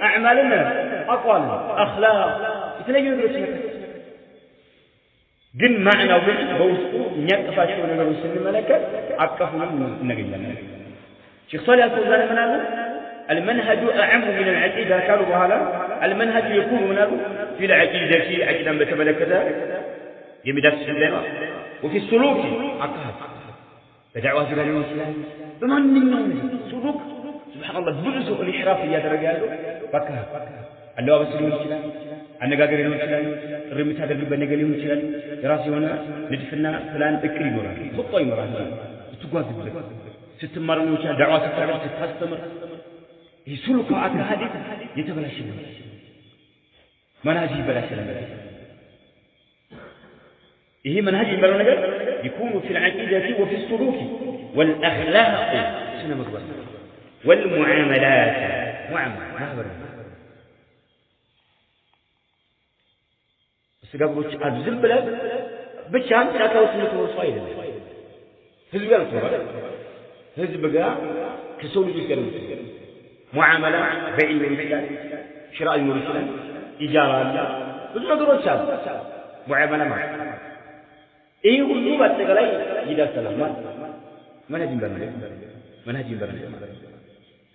أعمالنا أقوال أخلاق يتلقى يدرسنا قل معنى بوسطه نيقفاشون نقول سن ملكة أقفنا نقلنا شيخ صالح الفوزان منابه المنهج أعم من العقيدة قالوا بهذا المنهج يكون منابه في العقيدة في عقيدة بتملكة يمدرس السنة وفي السلوك عقاد بدعوة جلال الإسلام بمن سلوك سبحان الله بلسوا الإحراف يا درجاله بكها اللي بس يقول كذا النجاجر يقول كذا الرميت هذا اللي بنجلي يقول كذا دراسي هنا ندفنا فلان بكري مرة خطة مرة تقول ستمر من كذا دعوة ستمر تستمر يسلوك عقد هذه يتبلش منهج بلاش إيه منهج بلاش يكون في العقيدة وفي السلوك والأخلاق سنة مقبل والمعاملات معاملة بس قبل أبزم بلاد بتشان تأكل سنة وصايد هذا الكلام هذا بقى كسول يذكر معاملة بيع المرسلات شراء المرسلات إيجار بس ما دروا شاب معاملة مع إيه هو بس قليل إذا سلام منهج برنامج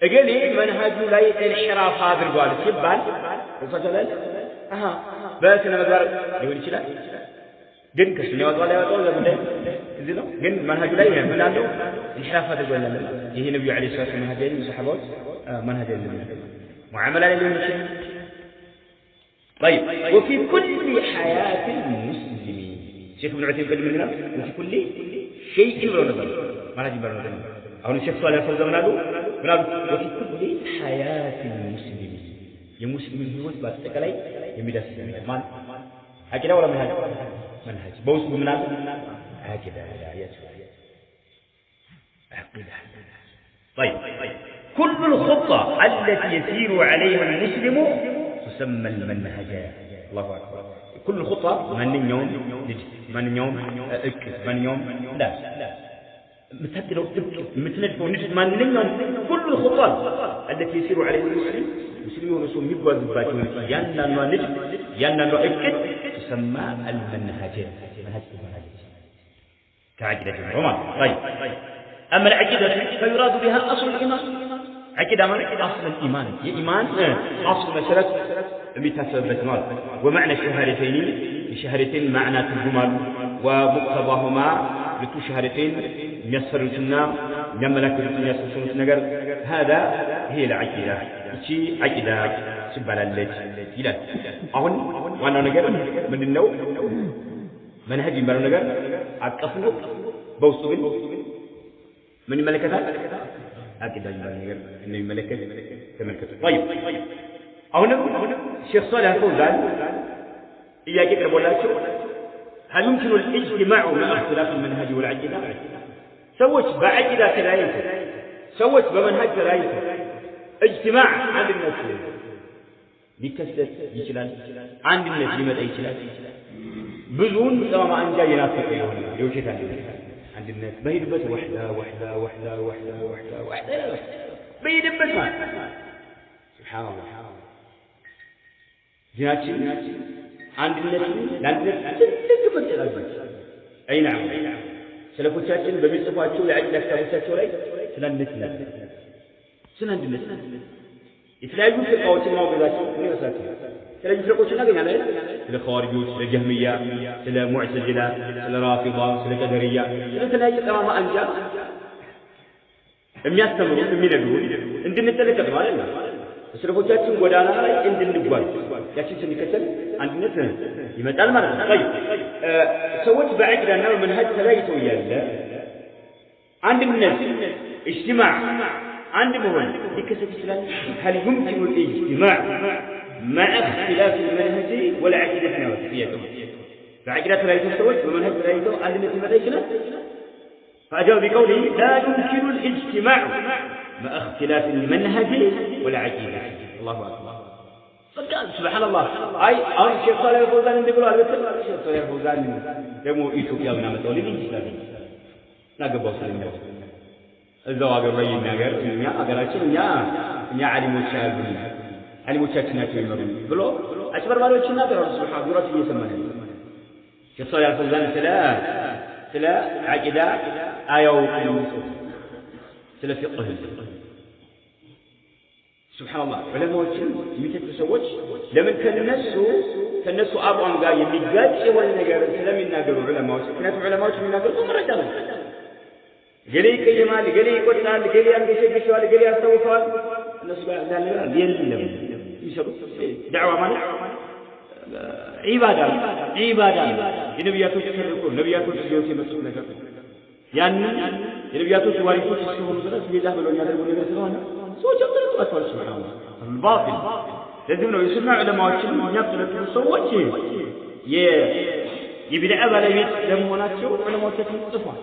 أقول لي منهج لا انحراف هذا القول سبال وفجأة بس أنا بقول يقول كذا جن كسني وطالع زبده زينه جن منهج لا من عنده انحراف هذا القول هي النبي عليه الصلاة والسلام منهجين الصحابة منهجين معاملة للمسلمين طيب وفي كل حياة المسلمين شيخ ابن عثيمين قال لنا وفي كل شيء منهج برنامج أو الشيخ صالح الفوزان منادو وفي كل حياة المسلمين المسلمين هو بس كلاي يمدرس من هكذا ولا منهج بوس بمنادو هكذا يا عقيدة طيب كل الخطة التي يسير عليها المسلم تسمى المنهج الله أكبر كل خطة من يوم لا مثل كل الخطوات التي يسير عليها المسلمون رسول يبغى ذباتهم يانا نؤكد تسمى المنهج كعقيدة الرومان طيب أما العقيدة فيراد بها أصل الإيمان عقيدة من أصل الإيمان إيمان أصل مسألة متسبب مال ومعنى شهادتين معنى الجمال ومقتضاهما لتو شهادتين يسرتنا يملكتنا يسرتنا نجر هذا هي العقيدة شيء عقيدة سبحان الله إلى أهون وأنا نجر من النوم منهج من نجر أكفنه بوصل من الملكات عقيدة من نجر إن الملكات كملكات طيب أهون الشيخ صالح الفوزان إياك يقرب ولا شو هل يمكن الاجتماع مع اختلاف المنهج والعقيدة؟ سوت بعقيدة ثلاثة سوت بمنهج ثلاثة اجتماع عند الناس بكسر يشلال عند الناس لماذا يشلال بزون سواء ما أنجا ينافق يوشك عند الناس بيد بس وحدة بيد بس ما سبحان الله جناتي عند الناس أي نعم سلفوتشاتين بمصطفاتشو لعجل كتابوتشاتشو لي سلندتنا سلندنا يتلاقوا في قوتين موجوداتهم من مساكين تلاقوا في قوتين نقول عليه الخوارجوس الجهمية المعتزلة الرافضة القدرية تلاقي تمام أنجا የሚያስተምሩ የሚነግሩ እንድንጠነቀቅ ማለት ነው ስለፎቻችን ጎዳና ላይ እንድንጓዝ ያችን ስንከተል አንድነት ይመጣል ማለት ነው طيب ሰዎች በአቂዳና በመንሃጅ ተለያይተው ያለ አንድነት اجتماع عند مهون ሊከሰት ይችላል هل يمكن الاجتماع مع اختلاف المنهج والعقيدة نفسها بعقيدة تلایتው ሰዎች በመንሃጅ ተለያይተው አንድነት ይመጣ ይችላል فأجاب بقوله لا يمكن الاجتماع مع اختلاف المنهج والعقيدة الله أكبر فقال سبحان الله أي الشيخ صالح الفوزان يقول على الشيخ صالح الفوزان دمو إثيوبيا من أمثال الإسلام نقبل سلمنا الزواج الرجل نقر يا أقرأ شيء يا علم الشهر علموቻችን ናቸው ይመሩን ብሎ አጭበርባሪዎችና ተራሱ ሱብሃን ዱራት እየሰማን ሼክ ሷሊህ አልፈውዛን ስለ አቂዳ አያውቁም ስለ ፍቅህ ሱብሃንአላህ ዑለማዎችን የሚተቹ ሰዎች ለምን ከነሱ አቋም ጋር የሚጋጭ የሆነ ነገር ስለሚናገሩ ዑለማዎች ምክንያቱም ዑለማዎች የሚናገሩት መረጃ ነው ገሌ ይቀየማል ገሌ ይቆጣል ገሌ ያንገሸግሸዋል ገሌ ያስተውፋል እነሱ ጋር እንዳለ የለም ይሰሩት ዳዕዋ ማለት ዒባዳ የነቢያቶች ተልእኮ ነቢያቶች ይዘውት የመጡት ነገር ያንን የነቢያቶች ዋሪሶች እስከሆኑ ድረስ ቤዛ ብለው የሚያደርጉ ነገር ስለሆነ ሰዎች አጥተዋል ሱብሃንአላህ ባጢል ለዚህ ነው የሱና ዑለማዎችን የሚያጥለቱ ሰዎች የቢድዓ ባለቤት ለመሆናቸው ዑለማዎቻችን ጽፏል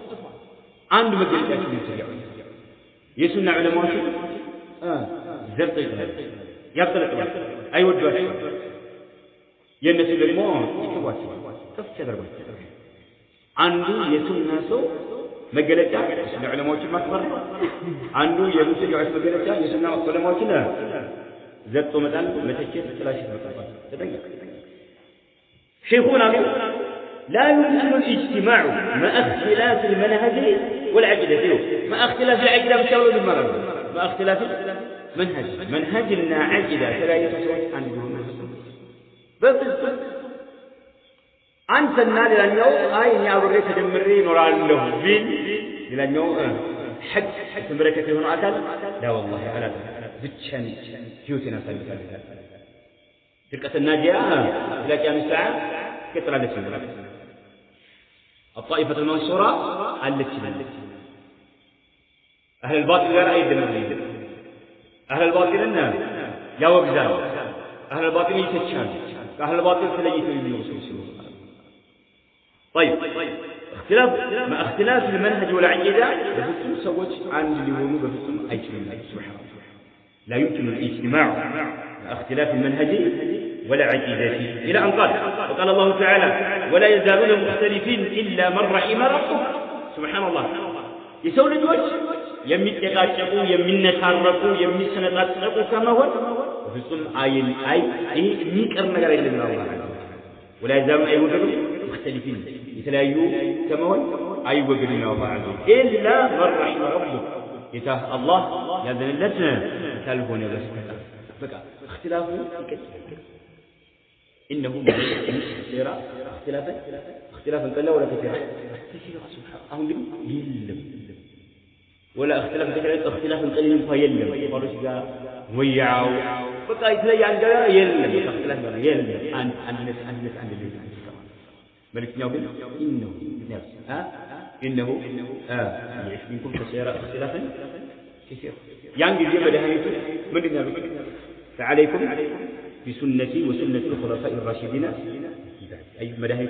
አንድ መግለጫቸው ነው የሱና ዑለማዎች ዘርጥ ያጥለቀዋል አይወዷቸው የነሱ ደግሞ ይተዋቸው ከፍ ያደርጓቸው አንዱ የሱና ሰው መገለጫ የሱና ዑለማዎችን ማክበር አንዱ የሙስሊሞች መገለጫ የሱና ዑለማዎችን ዘርጦ መጣል መተቸት ጥላሽት መጣል ተጠንቀቅ شيخنا لا يمكن الاجتماع مع اختلاف المنهج والعقيدة مع اختلاف العقيدة بشاور المرض مع اختلاف منهجنا عقيدة فلا يتسوي عن دون بس أنت النادي لأنه إني أوريك تجمري نوران له بين لأنه حق بركة هنا أكل لا والله أنا بتشن جوتنا سلسلة فرقة الناجية إلى قيام الساعة كثر على السنة الطائفة المنصورة التي أهل الباطل غير أي دمرين أهل الباطل إنه يا وجزاء أهل الباطل يتشان أهل الباطل تليت من الرسول طيب مع اختلاف المنهج والعقيدة بفصل سوت عن اليوم بفصل أي شيء سبحان الله لا يمكن الاجتماع مع اختلاف المنهج ولا عقيدة إلى أن وقال الله تعالى ولا يزالون مختلفين إلا من رحم ربك سبحان الله يسول الوجه يمتقاشقوا يمنتارقوا يمسنطاطقوا كما هو بفصل أي ميقر ነገር የለም الله ولا يزالون أيوجدون مختلفين يتلايو كما هو أيوجدون الله إلا من رحم ربك يتاه الله يذن لنا تلفون بس بقى اختلافه إنه كثيرا اختلافا قلة ولا كثيرا كثيرا سبحان الله يلم ولا اختلافا كثيرا اختلافا قليلا فيلم فرش جاء ويعاو بقى يتلاقي عن جاء يلم اختلافا يلم عن الليل ملك نوبل إنه نفس إنه يعيش منكم كثيرا اختلافا كثيرا يعني جيب دهايته من النبي فعليكم بسنتي وسنة الخلفاء الراشدين أي مداهية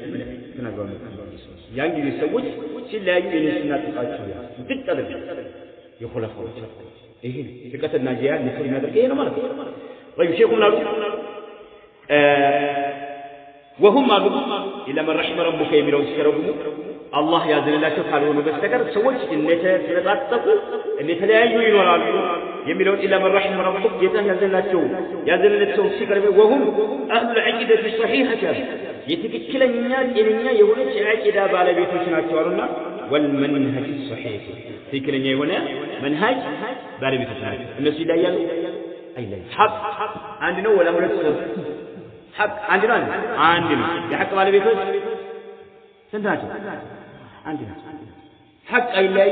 كنا قلنا يعني يسوي شيء لا يمكن السنة تقاتلها بالتدرج يخلفوا إيه فكرة الناجية نقول هذا كأنه ما له طيب شيخنا وهم إلى من رحم ربك يميلون سكرهم الله يعزل الله تفعلون بستكر سويت إن تتعطفوا إن تلاقوا ينوروا يميلون إلى من رحم ربك يعزل الله سكرهم وهم أهل العقيدة الصحيحة يتكلمون إننا يقولون عقيدة على بيت سناتورنا والمنهج الصحيح تكلمون يقولون منهج على بيت سنات الناس لا يلو أي لا حق عندنا ولا هو حق عندنا يحق على بيت سنات عندنا حق أي لا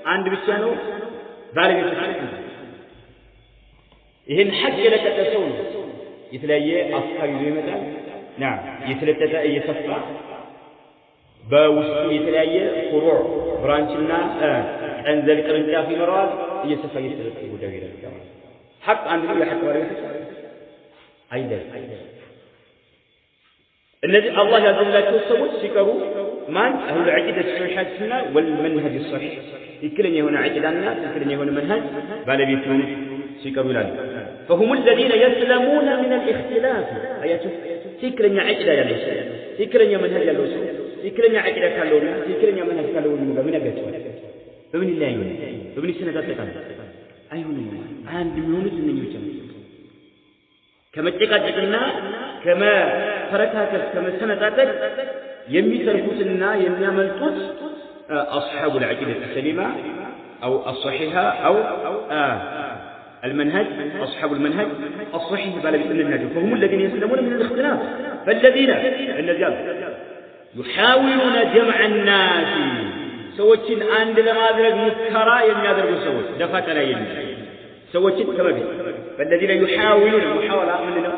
عند بيتانو على بيت سنات ይህን ሐቅ የለቀቀው የተለያየ አፍካሪ ይመጣል نعم የተለጠጠ እየሰፋ በውስጡ የተለያየ ፍሩዕ ብራንችና ቀንዘል ቅርንጫፍ ይኖራል እየሰፋ እየተለጠጠ ጉዳዩ ይላል ሐቅ አንድ ነው የሐቅ ባለቤት አይደል እነዚህ አላህ ያዘላቸው ሰዎች ሲቀሩ ማን አህሉ ዐቂዳ ሶሒሐትና ወልመንሀጅ ሶሒሕ ትክክለኛ የሆነ ዐቂዳና ትክክለኛ የሆነ መንሀጅ ባለቤት ነው ሲቀሩ ይላል فهم الذين يسلمون من الاختلاف አያችሁ ትክክለኛ ዐቂዳ ያለው ሰው ትክክለኛ መንሀጅ ያለው ሰው ትክክለኛ ዐቂዳ ካለውና ትክክለኛ መንሀጅ ካለው ምን ያጋጫል በምን ይለያዩ በምን ይሰነጣጠቃል አይሆንም አንድ የሚሆኑት እነኚህ ብቻ ከመጨቃጨቅና ከመፈረካከስ ከመሰነጣጠቅ የሚተርፉትና የሚያመልጡት أصحاب العقيدة السليمة أو الصحيحة أو المنهج أصحاب المنهج الصحيح بلا بإذن الناجح فهم الذين يسلمون من الاختلاف فالذين يحاولون جمع الناس سوتشين عند لما أدرك مكرا يميادروا سوت دفعت لا يمي سوتشين كما بي فالذين يحاولون محاولة من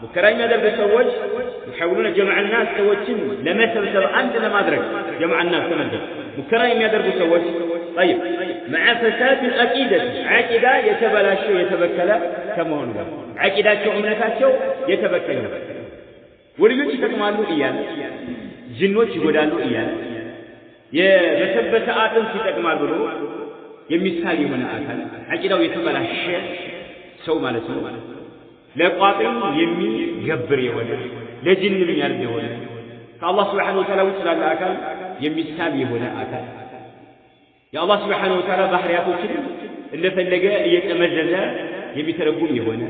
مكرا يميادروا سوت يحاولون جمع الناس سوتشين لما سبسب عند لما أدرك جمع الناس كما بي مكرا يميادروا سوت طيب مع فساد العقيدة عقيدة يتبلاشو يتبكل كما هو عقيدة أمنتاቸው يتبكل ወልዮች ይተማሉ እያለ ጅኖች ይጎዳሉ እያለ የበሰበሰ አጥንት ይጠቅማል ብሎ የሚሳል የሆነ አካል አቂዳው የተበላሸ ሰው ማለት ነው ለቋጥም የሚገብር የሆነ ለጅንም ያርድ የሆነ ከአላህ Subhanahu Wa Ta'ala ውጭ ላለ አካል የሚሳል የሆነ አካል የአላህ Subhanahu Wa Ta'ala ባህሪያቶችን እንደፈለገ እየተመዘዘ የሚተረጉም የሆነ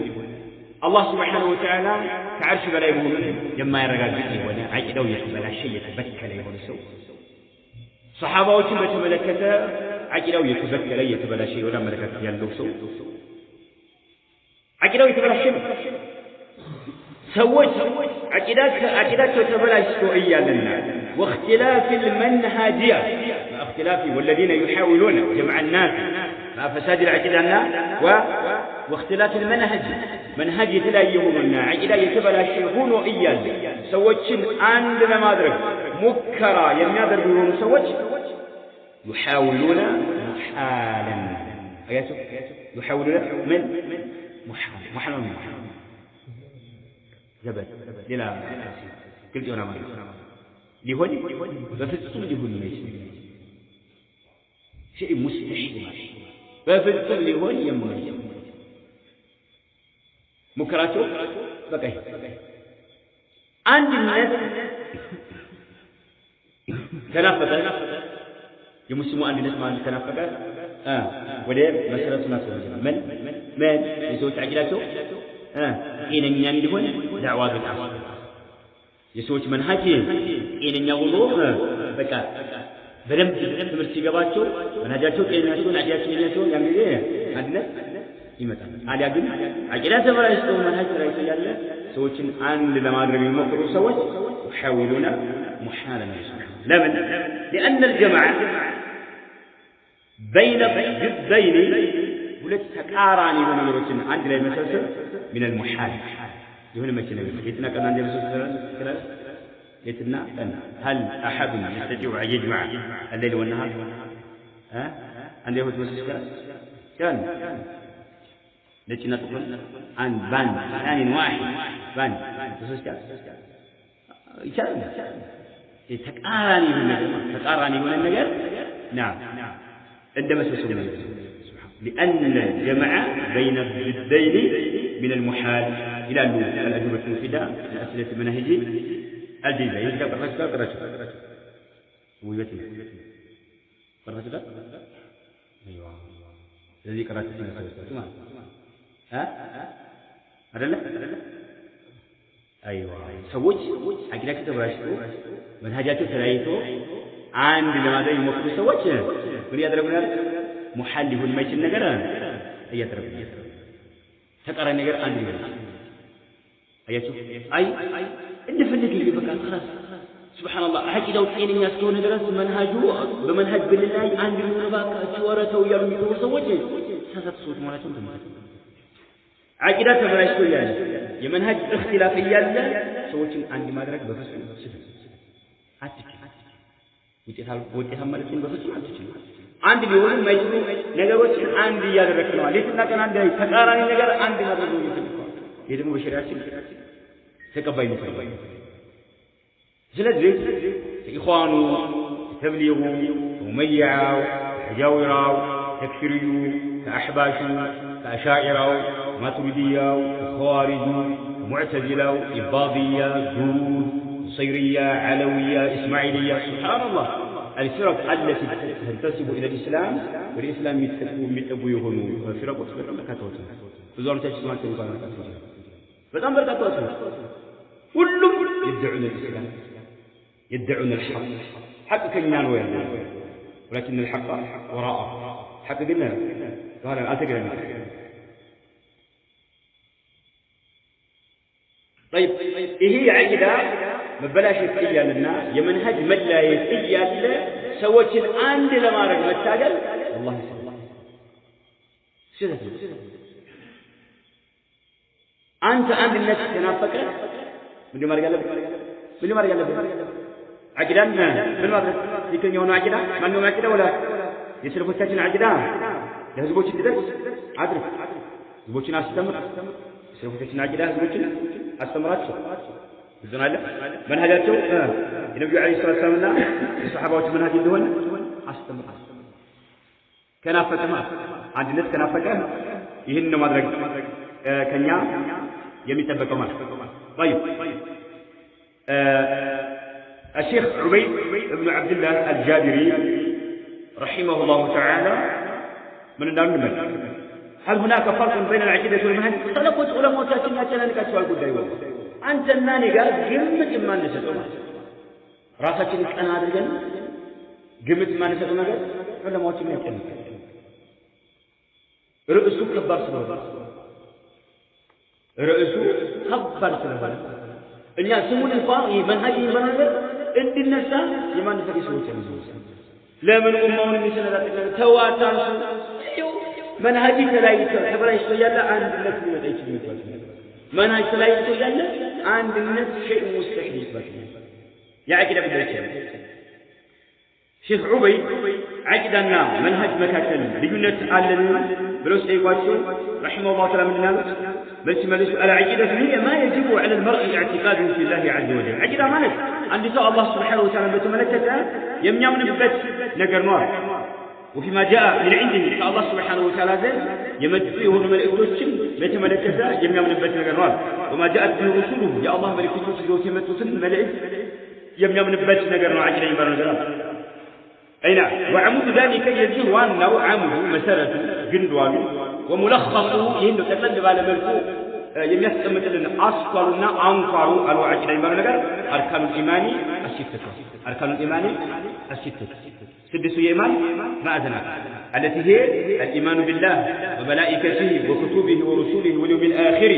الله سبحانه وتعالى كعرش بلا يمهون يما يرغاغط يሆነ عقيدው የተበላሸ የተበከለ የሆነ ሰው صحاباዎችን በተመለከተ عقيدው የተበከለ የተበላሸ የሆነ አመለካከት ያለው ሰው عقيدው የተበላሸ ሰዎች عقيداቸው ተበላሽቶ እያለና واختلاف المنهجيه اختلاف والذين يحاولون جمع الناس مع فساد العقيده واختلاف المنهج منهج يتلايهوننا عقيده يتبلاش هونو ايال سوتشن عند لمادرك مكرا የሚያደርጉ የሆኑ ሰዎች يحاولون محالا اياتو يحاولون من محال زبد ሌላ ግልጽ ሆነ ማለት ሊሆን በፍጹም ሊሆን ይችላል شيء مستحيل በፍጹም ሊሆን የማይችል ሙከራቸው በቃ አንድነት ተናፈቀ የሙስሊሙ አንድነት ማለት ተናፈቀ ወደ መሰረቱና ተወጀነ ምን የሰዎች አቂዳቸው ጤነኛ እንዲሆን ዳዕዋ ገጣ የሰዎች መንሃጅ ጤነኛ ሆኖ በቃ በደንብ ትምህርት ሲገባቸው መንሃጃቸው ጤነኛቸው አቂዳቸው ጤነኛቸው ያን ጊዜ አንድነት ይመጣል አሊያ ግን አቂዳ ተበላሽቶ መንሃጅ ላይ ያለ ሰዎችን አንድ ለማድረግ የሚሞክሩ ሰዎች يحاولون محالا لمن لأن الجماعة بين ضدين ሁለት ተቃራኒ የሆኑ ነገሮችን አንድ ላይ መሰብሰብ من المحال يهون ما كنا يتنا كان عندنا مثلا يتنا هل أحد يستطيع أن يجمع الليل والنهار عنده مثلا كان لكن نقول عن بان ثاني واحد بان تقارني من النجار نعم عندما سوسنا لأن الجمع بين الضدين من المحال إلى الأجوبة المفيدة الأسئلة المنهجية الجيدة يجب قرأت ويبتي قرأت أيوة الذي قرأت فيه هذا لا أيوة سوج عقلك تباشروا منهجاته تلاقيه عند لما ذا يمكن سوج من يدربنا محل هو الميت النجار يدربنا تقرأ النجار عند أياتو أي إن فلك اللي بكى خلاص سبحان الله حكي لو حين الناس كون درس منهجه بمنهج بالله عند المنباك شورته ويرمي وسوج ساسات صوت مالتهم تمام عقيدة تبلاش يعني የመንሃጅ اختلاف ያለ ሰዎችን አንድ ማድረግ በፍጹም አትችልም ውጤታማ ማለት በፍጹም አትችልም አንድ ሊሆን የማይችሉ ነገሮችን አንድ እያደረክ ነው ለትና ቀን አንድ ተቃራኒ ነገር አንድ ማድረግ ነው ይሄ ደግሞ በሸሪዓችን ተቀባይነት ነው ስለዚህ ኢኽዋኑ ተብሊጉ ወመያው ተጃዊራው ተክፊሪዩ ከአህባሹ ከአሻኢራው ماتريدية خوارج معتزلة إباضية جرود صيرية علوية إسماعيلية سبحان الله الفرق التي تنتسب إلى الإسلام والإسلام يتبويهن فرق وتفرق كاتوتهم ብዙዎች ስማቸው እንኳን አልተሰማም በጣም በርካታዎች ሁሉም يدعون الإسلام يدعون الحق حق كنيان وين ولكن الحق وراءه حق قلنا قال أتقرأ طيب هي عقيدة مبلاش يتقيا لنا يمنهج من لا يتقيا له سوت الآن لما رجع متاجل والله سيدنا أنت عند الناس تنافق من ما رجع من ما رجع عقيدنا من ما يمكن يكون عقيدة ما إنه عقيدة ولا يصير فتاة عقيدة لهزبوش الدرس عدرك زبوش ناس تمر يصير فتاة عقيدة زبوش أستمرت بزنا له منهجاته النبي عليه الصلاة والسلام الصحابة منهج الدول أستمر كنافة ما عند الناس كنافة يهن ما درج كنيا يمتبك ما طيب الشيخ عبيد بن عبد الله الجابري رحمه الله تعالى من النار هل هناك فرق بين العقيدة والمنهج؟ طلبت علماء تاتينا كلامك سؤال قد أيوه أنت الناني قال قمة ما نسيتنا راسك أنا هذا الجن قمة ما نسيتنا قال علماء تاتينا كلامك رؤسه كبر سلوه رؤسه كبر سلوه إن يسمون الفاضي منهج منهج إن الناس يمان نسيت سلوه لا من أمون مثل ذلك تواتر منهجي تلاقي تبرع يلا عند الناس ما تيجي منهج تلاقي يلا عند الناس شيء مستحيل يعقد بالدرجة شيخ عبيد عقدنا منهج مكاتل بجنة علمنا بلوس أيقاسو رحمه الله تعالى من الناس بس ملسوا على عقيدة هي ما يجب على المرء اعتقاده في الله عز وجل عقيدة مالك عند الله سبحانه وتعالى بتملكته يمنع من بس نقر نار وفيما جاء من عنده الله سبحانه وتعالى يمدحه الملائكة بتملكته يمنع من بس نقر نار وما جاءت به رسوله يا الله ملائكته يمدحه الملائكة يمنع من بس نقر نار عجل يبرر جلال أي نعم وعمود ذلك يجيه وأنه عمود مسألة جندوان وملخصه يهنو تقلب على ملكه يميثل مثلا أصفرنا أنفروا الوعي لا يبرر جلال أركان الإيمان الستة أركان الإيمان الستة سدس إيمان ما أذنك التي هي الإيمان بالله وملائكته وكتبه ورسوله واليوم الآخر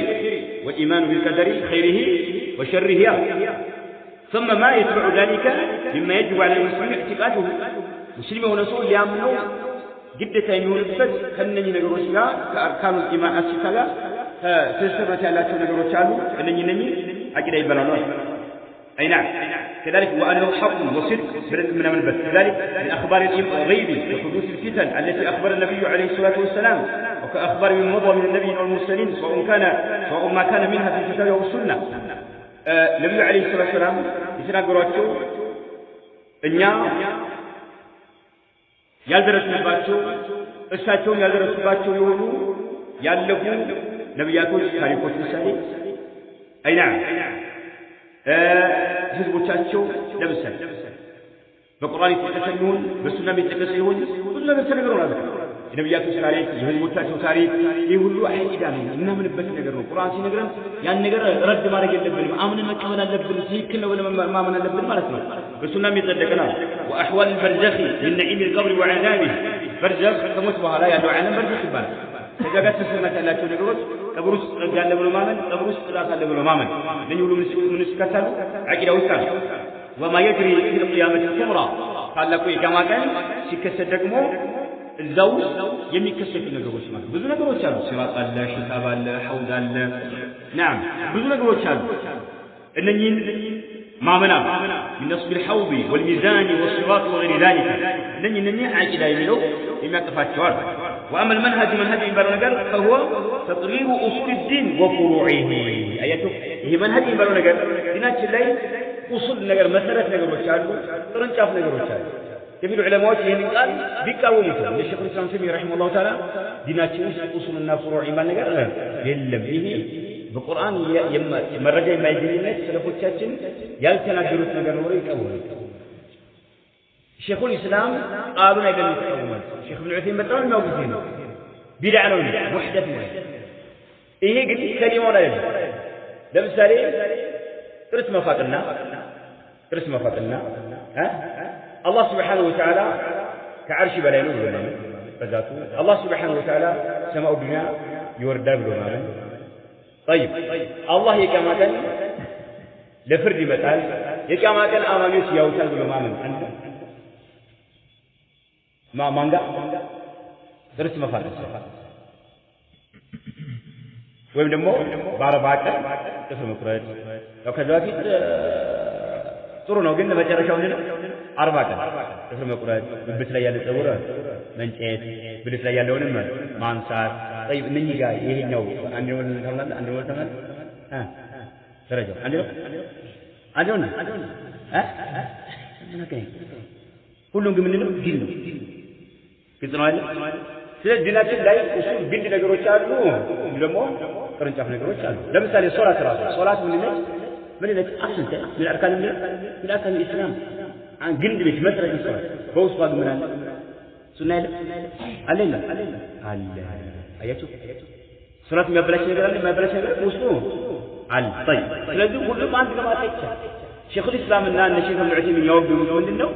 والإيمان بالقدر خيره وشره ثم ما يتبع ذلك مما يجب على المسلمين اعتقاده مسلم ونسول يامنوا جدة يمون البس خلنني نقول كأركان الإيمان الستة تسرت على نقول شالو خلنني أكيد يبلغ أي نعم كذلك وأنه حق وصدق من البث كذلك من أخبار الغيب وحدوث الفتن التي أخبر النبي عليه الصلاة والسلام وكأخبار من مضى من النبي والمرسلين سواء ما كان منها في الكتاب والسنة النبي عليه الصلاة والسلام يتناقراتشو إنيا يالدرسنباتشو እሳቸውን ያልደረሱባቸው የሆኑ ያለፉ ነብያቶች ታሪኮች ምሳሌ أي نعم ህዝቦቻቸው ለምሳሌ በቁርአን የተጠቀሰውን በሱናም የተጠቀሰውን ብዙ ነገር ተነግሮናል የነብያቶች ታሪክ የህዝቦቻቸው ታሪክ ይህ ሁሉ አቂዳ ነው እናምንበት ነገር ነው ቁርአን ሲነግረን ያን ነገር ረድ ማድረግ የለብንም አምነን መቀበል አለብን ትክክል ነው ብለን ማመን አለብን ማለት ነው በሱናም የተጠቀሰናል واحوال البرزخ من نعيم القبر وعذابه برزخ ከሞት በኋላ ያለው ዓለም በርዘኽ ይባላል ተጋጋት ተሰማት ያላቸው ነገሮች ቀብር ውስጥ ያለ ብሎ ማመን ቀብር ውስጥ ጥላት አለ ብሎ ማመን ለዚህ ሁሉ ምን ይስከታሉ አቂዳ ውስጥ وما يجري في القيامة الكبرى ታላቁ የቂያማ ቀን ሲከሰት ደግሞ እዛው የሚከሰቱ ነገሮች ማለት ብዙ ነገሮች አሉ ሲራጥ አለ ሒሳብ አለ ሐውድ አለ نعم ብዙ ነገሮች አሉ እነኚህን ማመና من نصب الحوض والميزان والصراط وغير ذلك እነኚህ አቂዳ የሚለው የሚያጠፋቸው አሉ وأما المنهج منهج برنجر فهو تقرير أصول الدين وفروعه أيته هي منهج برنجر دينات الله أصول نجر مسألة نجر وشالو رنجاف نجر وشالو يبي العلماء يهني قال بيكاومته الشيخ الإسلام تيمية رحمه الله تعالى دينات أصول الناس فروع ما نجر يلم به بالقرآن مرجع ما يجي الناس سلفوا تشاتين يالتنا جروت نجر وريك أول شيخ الإسلام قالوا نجد الشيخ ابن عثيمين بتقول موجودين بدعة محدث ይሄ ግን ከሊሞና አይደለም ለምሳሌ ጥርስ መፋቅና አላህ Subhanahu Wa Ta'ala ከዓርሽ በላይ ነው ብሎናል በዛቱ አላህ Subhanahu Wa Ta'ala ሰማው ዱንያ ይወርዳል ብሎናል طيب አላህ የቂያማ ቀን ለፍርድ ይመጣል የቂያማ ቀን አማኞች ያውታል ብሎ ማመን አንተ ማንጋ ጥርስ መፋቅ ወይም ደግሞ በአርባ ቀን ጥፍር መቁረጥ ያው ከዛ በፊት ጥሩ ነው ግን መጨረሻው ምንድነው 40 ቀን ጥፍር መቁረጥ ብብት ላይ ያለ ፀጉር መንጨት ብልት ላይ ያለውንም ማንሳት طيب እነኚህ ጋር ይሄኛው አንድ ነው ደረጃው አንድ ነው ሁሉም ግን ምንድነው ዲን ነው ግልጽ ነው አይደል ስለዚህ ዲናችን ላይ እሱን ግድ ነገሮች አሉ ደግሞ ቅርንጫፍ ነገሮች አሉ ለምሳሌ ሶላት ምን ነች አስንተ ምን አርካን الاسلام عن ግንድ ቤት መስረት ይሰራል በውስጡ ምን አለ ሱና አለ አያችሁ ሶላት የሚያበላሽ ነገር አለ የሚያበላሽ ነገር ውስጡ አለ طيب ስለዚህ ሁሉም አንድ ለማለት ይቻላል ሼኹ الاسلام እና እነ ሼኹ ዑሰይሚን ያወገዙት ምንድነው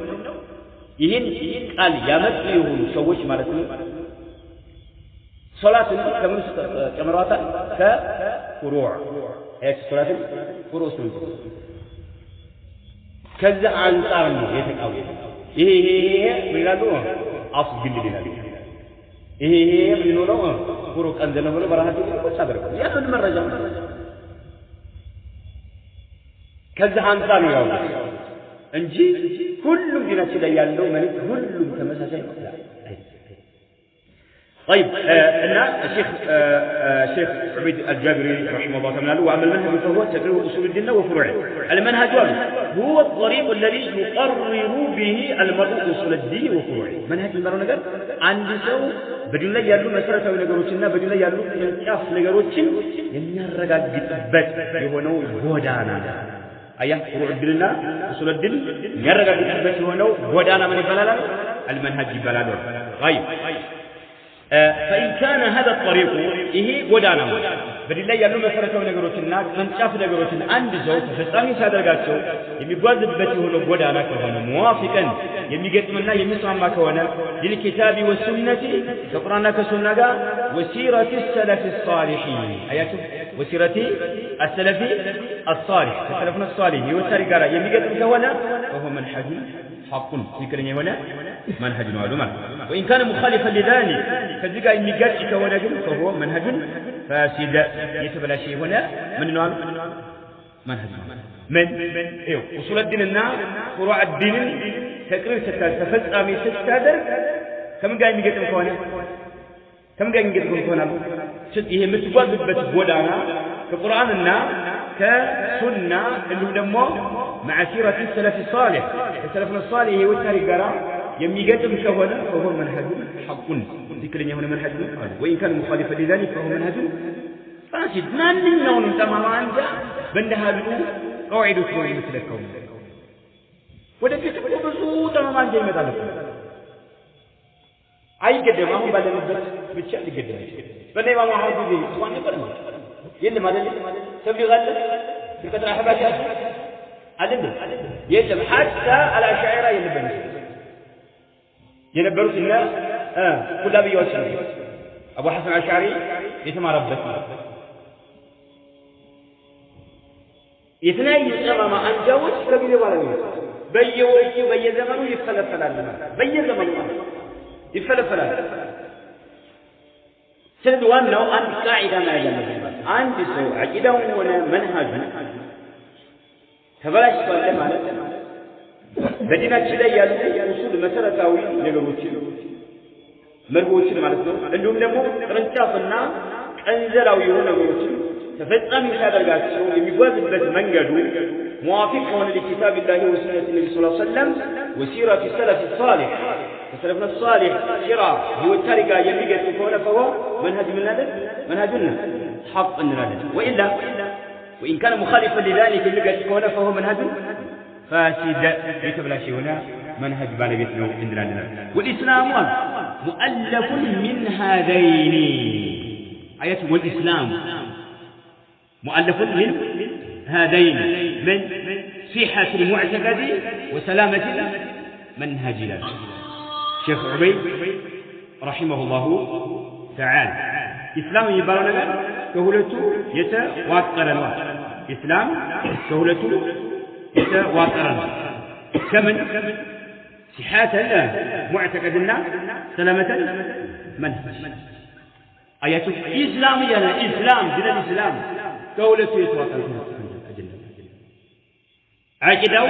ይሄን ቃል ያመጡ የሆኑ ሰዎች ማለት ነው ሶላትን ከምን ጨምሯታል ከፍሩዕ ሶላትን ፍሩዕ ከዛ አንፃር ነው የተቃወመው ይሄ ምን ይላሉ አፍስ ግል ይላሉ ይሄ ምን ነው ፍሩዕ ቀንዘለ ብሎ በራሱ ተሳበረ ያ ምን መረጃ ከዛ አንፃር ነው ያው እንጂ ሁሉም ዲናችን ላይ ያለው ማለት ሁሉም ተመሳሳይ ነው طيب الشيخ عبيد الجابري رحمه الله تعالى وعمل المنهج فهو تقرير أصول الدين وفروعه المنهج هو الطريق الذي يقرر به المرء أصول الدين وفروعه منهج المرء نقر عند سو بدون لا يالو مسألة ونقروتنا بدون لا يالو ينقف نقروتين ينرقى جتبت يهونو بودانا أيه فروع الديننا أصول الدين ينرقى جتبت يهونو بودانا من البلال المنهج البلال غيب فإن كان هذا الطريق إيه ودانا بدل يالو مسرته ونقروتنا من شاف نقروتنا عند زوج فستاني سادرقاتو يميقوازبته هو ودانا كهونا موافقا يميقتمنا يميصعما كهونا للكتاب والسنة كقرانا كسنة وسيرة السلف الصالحين آياته وسيرة السلف الصالح السلفنا الصالح يوسارقارا يميقتم كهونا وهو منحج حق ذكرني هنا منهج معلومة وإن كان مخالفا لذلك فذلك إن يقرأك ونجم فهو منهج فاسد يتبلى شيء هنا من نوع منهج من أصول الدين النار فروع الدين تقرير تفزع من ستادر كم قاعد يقرأك كونه كم قاعد يقرأك كونه هي متواجد بتبودانا كقرآن النار كسنة اللي دمه مع سيرة السلف الصالح السلفنا الصالح هو التاريخ يميقدم كهونا فهو منهج حق ذكرني هنا منهج وإن كان مخالفا لذلك فهو منهج فاسد ما ننون تماما أنت بندها له قواعد كوي مثل الكون وده كتب بسوط تماما جاي مثلا أي قدم ما هو بعد نبت بتشأل قدم بني ما هو جدي إخواني برمي يلي ما دلي سبي غلط بكتر أحباشات علم يلم حتى على شعيرة يلبني ينبروا سنة كلها بيوصل أبو حسن الأشعري يتما ربتنا يتناي يسمى ما أنجاوش كبير ولا مين بيوكي بي زمنه يفلت فلان بي زمنه يفلت فلان سند وانه أن قاعدة ما يجمع عندي سوء عقيدة ولا منهج تبلاش فلان مالك በዲናችን ላይ ያሉ ኡሱል መሰረታዊ ነገሮችን መርሆችን ማለት ነው እንዲሁም ደግሞ ቅርንጫፍና ቀንዘራዊ የሆኑ ነገሮችን ተፈጻሚ ሲያደርጋቸው የሚጓዝበት መንገዱ موافق ሆነ ለኪታብ الله وسنة النبي صلى الله عليه وسلم وسيرة السلف الصالح السلفنا الصالح سيرة هو التاريخ የሚገጥም ከሆነ فهو منهج من هذا منهجنا حق እንላለን وإلا وإن كان مخالفا لذلك የሚገጥም ከሆነ فهو منهج فاسد يتبلى شيء هنا منهج بالغت له عندنا والإسلام مؤلف من هذين آيات والإسلام مؤلف من هذين من صحة المعتقد وسلامة المنهج شيخ عبيد رحمه الله تعالى إسلام يبالغ كهولته يتواترنا إسلام كهولته يتواترنا كمن صحة معتقدنا سلامة منهج آيات إسلامية إسلام دين الإسلام كهولته يتواترنا عقيدة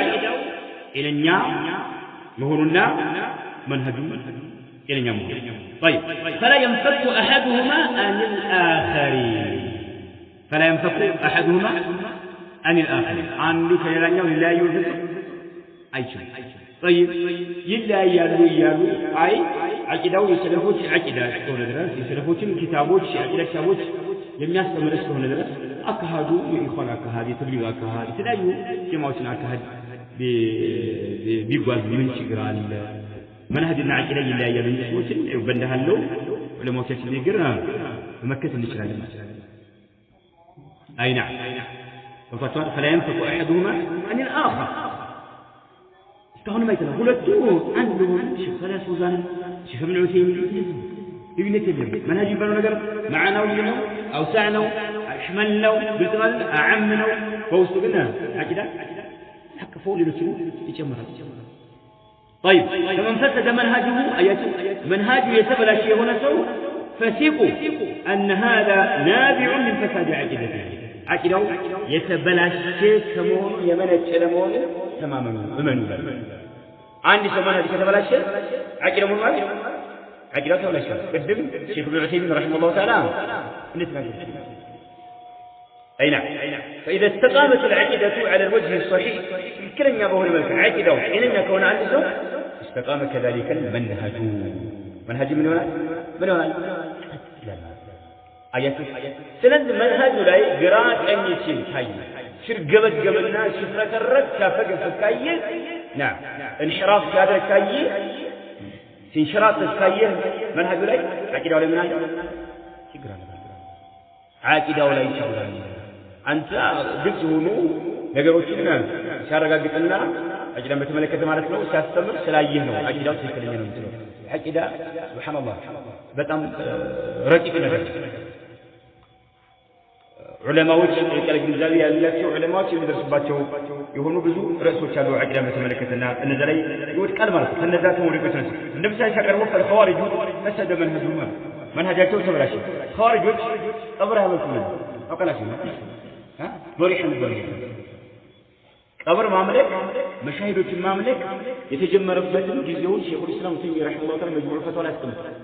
إلى النار مهورنا منهج إلى النار طيب فلا ينفك أحدهما عن الآخر فلا ينفك أحدهما عن الآخر عنده كيرانيا ولا يوجد أي شيء طيب يلا يالو أي عقيدة يسلفوش عقيدة كون درس يسلفوش كتابوش عقيدة كتابوش يمياس تمرس كون درس أكهادو يخون أكهاد يتبلغ أكهاد تلاقيه جماعة أكهاد بيجواز من شجران منهج العقيدة يلا يالو يسوش وبندها له ولا ما كيش يقرنا مكة النشران أي نعم فلا ينفك أحدهما عن الآخر كهون ما يتنا هو عندهم شيخ ثلاث وزان شيخ ابن عثيمين ابن تيمية منهج يبانو نقر معنا وينو أو سعنو أشملنا بالتغل أعمنا فوسط قلنا عقيدة حق فوق لنسلو يجمر طيب فمن فسد منهجه آياته منهجه يتبلى شيء هنا سو فسيقوا أن هذا نابع من فساد عقيدته عقيدة يتبلى شيء كمون يمن الشلمون تماما ومن عندي سمانة كتبلى شيء عقيدة من مالك عقيدة تبلى شيء قدم شيخ ابن عثيمين رحمه الله تعالى أي نعم فإذا استقامت العقيدة على الوجه الصحيح كلن يابه الملك عقيدة إن يكون عنده استقام كذلك المنهج منهج من هنا آيات سند منهج لا قراءة أن يشيل هاي شر قبل الناس شفرة الرد كافق فكاية نعم انحراف كادر كاية انشراط كاية منهج لا عقيدة ولا منهج عقيدة ولا يشغل أنت قلت هنو ነገሮችን ሲያረጋግጥና አቂዳን በተመለከተ ማለት ነው ሲያስተምር ስላየህ ነው አቂዳው ትክክለኛ ነው እንትነው አቂዳ ሱብሃንአላህ በጣም ረቂቅ ነገር ዑለማዎች የቀለ ግንዛቤ ያላቸው ዑለማዎች የሚደርሱባቸው የሆኑ ብዙ ርዕሶች አሉ አቂዳን በተመለከተና እነዛ ላይ ይወድቃል ማለት ነው ከነዛ ተወድቆች ነው እንደምሳሌ ሲያቀርቡ ኸዋሪጁ ፈሰደ መንሃጃቸው ተበላሸ ኸዋሪጆች ቀብር ያመልኩ ነው አውቀላችሁ ضريح البرية قبر ماملك مشاهدوች ማምለክ የተጀመረበትን ጊዜውን ሼኹ الاسلام ተይሚ ረሂመሁላህ ተዓላ መጅሙዕ ፈትዋ ላይ አስቀምጧል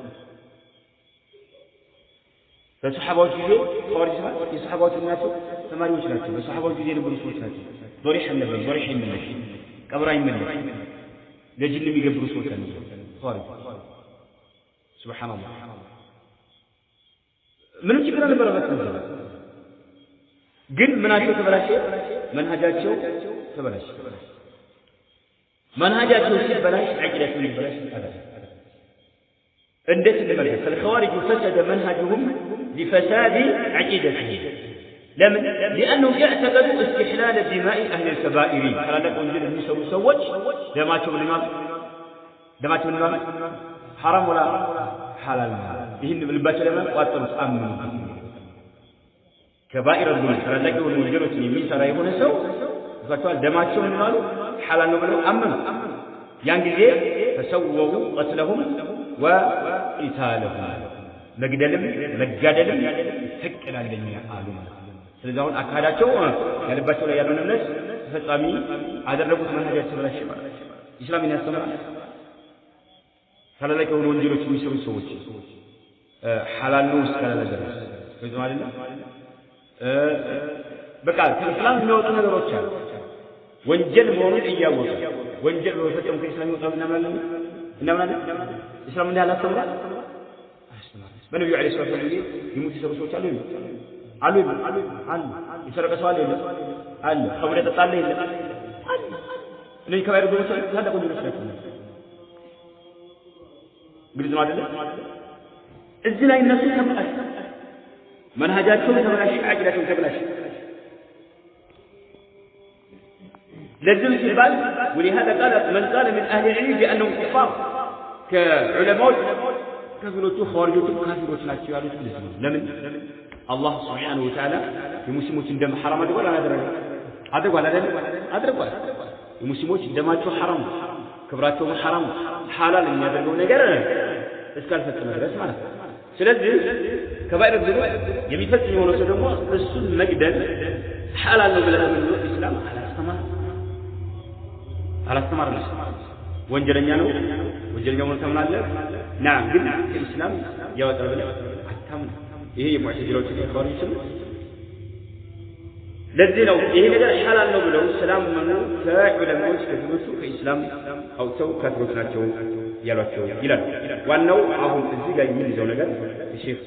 በሱሐባዎች ጊዜ ኸዋሪጅ የሱሐባዎች ናቸው ተማሪዎች ናቸው በሱሐባዎች ጊዜ የነበሩ ሰዎች ናቸው ضريح ነበር ضريح ይመለክ ቀብር አይመለክ ለጅን የሚገብሩ ሰዎች ናቸው ኸዋሪጅ ሱብሃንአላህ ምንም ችግር አልነበረበትም ግን ምናቸው ተበላሸ መንሃጃቸው ተበላሸ መንሃጃቸው ሲበላሽ አቂዳቸው ይበላሽ ታዲያ እንዴት እንደመለከ الخوارج فسد منهجهم لفساد عقيدتهم لمن لانهم يعتقدوا استحلال دماء اهل الكبائر فلا وانجيل የሚሰሩ ሰዎች ደማቸው ምናምን حرام ولا حلال ይህን ልባቸው ለምን ቋጠሩት አምኑ كبائر الذنوب فلذلك والمنجرة يميسر يكون سو فقال دماء من ماله حلال نبلو أمن ينجزي فسووا قتلهم وقتالهم مجدلهم فكنا للجميع آلهم ስለዚህ አካዳቸው ያለባቸው ላይ ያለው ነብስ ተፈጻሚ አደረጉት መንሃጃቸው ላይ ሽባ ኢስላምን ያስተምራል ስለዚህ ከሆነ ወንጀሎች የሚሰሩ ሰዎች ሐላል ነው እስካለ ድረስ ስለዚህ ማለት ነው በቃ ከእስላም የሚወጡ ነገሮች አሉ ወንጀል መሆኑን እያወቁ ወንጀል በመፈጸም ከእስላም ይወጣሉ እናምናለን እስላም እንዳላስተምራል በነብዩ አለይሂ ሰላቱ ወሰለም ይሙት ሰሩ ሰዎች አሉ ይሰረቀ ሰው አለ ኸምር ተጣለ እነዚህ ከባይሩ ሰዎች ታደቁ ነው ግልጽ ነው አይደል እዚህ ላይ እነሱ ተመላሽ መንሃጃቸው ተበላሽ አቂዳቸው ተበላሽ لازم يبان ولهذا قال من قال من أهل العلم بأنهم كفار كعلماء كفروا خوارجوا كافروا ناتشوا لمن الله سبحانه وتعالى المسلمون دم حرام ولا أدركوا المسلمون دماتهم حرام كبراتهم حرام حلال إن يدرون نجار إسكالفة المدرسة معنا ስለዚህ ከባይር ዝሩ የሚፈጽም የሆነ ሰው ደግሞ እሱን መግደል ሐላል ነው ብለን ነው እስላም አላስተማረንም ወንጀለኛ ነው ወንጀለኛው ነው ተምናለህ ናም ግን እስላም ያወጣል ብለን አታምን ይሄ የሙዕተዚላዎች ተቃዋሚዎች ነው ለዚህ ነው ይሄ ነገር ሐላል ነው ብለው ሰላም ነው ከዑለማዎች ከትምህርቱ ከእስላም አውጥተው ካፍሮች ናቸው ያሏቸው ይላል ዋናው አሁን እዚህ ጋር የሚይዘው ነገር الشيخ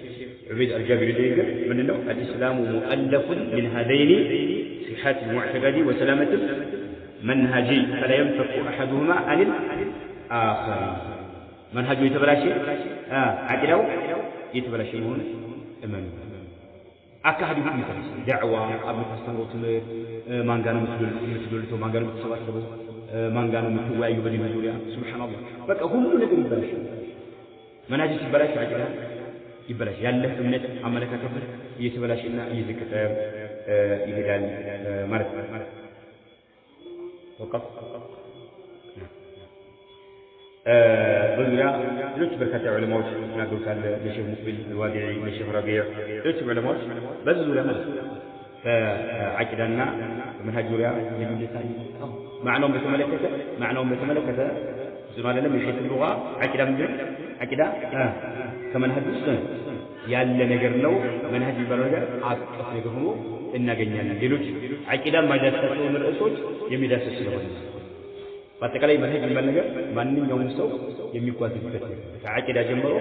عبيد الجابري يقول من انه الاسلام مؤلف من هذين صحة المعتقد وسلامة المنهجي فلا ينفك احدهما عن الاخر منهجه يتبلاشي عقله يتبلاشي هون امام አካሂዱ ይፈርስ دعوه አብተስተምሩት ማንጋኑ ምትሉልቶ ማንጋኑ ምትሰባሰቡ ማንጋኑ ምትወያዩ በዲኑ ዙሪያ ሱብሃንአላህ በቃ ሁሉ ነገር ይበላሽ منهجه ይበላሽ አቅዳ ይበላሽ ያለ እምነት አመለካከት እየተበላሽና እየዘቀጠ ይሄዳል ማለት ነው ወቀፍ በዙሪያ ሌሎች በርካታ ዑለማዎች ተናግረዋል ለሼህ ሙቅቢል الوادعي ለሼህ ረቢዕ ሌሎች ዑለማዎች በዙሪያ ማለት ከዓቂዳና በመንሃጅ ዙሪያ የሚነሳል معناهم በተመለከተ زمان لم يحيث اللغة عقيدة من عقيدة كمنهج السنة ያለ ነገር ነው መንሃጅ ይባላል አጥፍ ነገር ሆኖ እናገኛለን ሌሎች عقيدة ማዳሰሰው ርዕሶች የሚዳሰስ ስለሆነ በአጠቃላይ መንሃጅ ይባላል ነገር ማንኛውም ሰው የሚጓዝበት ከዓቂዳ ጀምሮ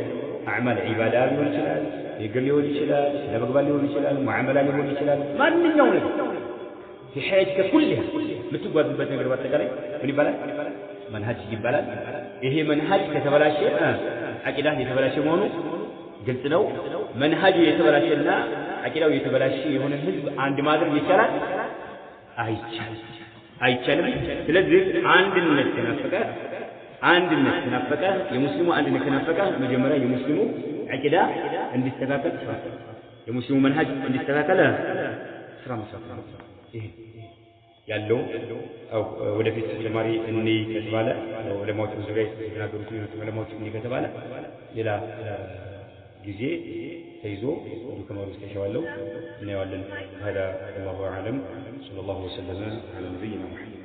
አዕማል ዒባዳ ሊሆን ይችላል የግል ሊሆን ይችላል ለመግባል ሊሆን ይችላል ሙዓመላ ሊሆን ይችላል ማንኛውም ነገር في حياتك كلها የምትጓዝበት ነገር በአጠቃላይ ምን ይባላል መንሃጅ ይባላል ይሄ መንሃጅ ከተበላሸ ዓቂዳህ የተበላሸ መሆኑ ግልጽ ነው መንሃጁ የተበላሸና ዓቂዳው የተበላሸ የሆነ ህዝብ አንድ ማድረግ ይቻላል አይቻልም ስለዚህ አንድነት ተናፈቀ የሙስሊሙ አንድነት ተናፈቀ መጀመሪያ የሙስሊሙ ዓቂዳ እንዲስተካከል የሙስሊሙ መንሃጅ እንዲስተካከል ስራ መስራት ይሄ ያለው ወደፊት ተጨማሪ እኔ ከተባለ ዑለማዎች ዙሪያ የተናገሩት ዑለማዎች እኔ ከተባለ ሌላ ጊዜ ተይዞ ከማሩ ተሻዋለው እናያለን هذا والله اعلم صلى الله وسلم على نبينا محمد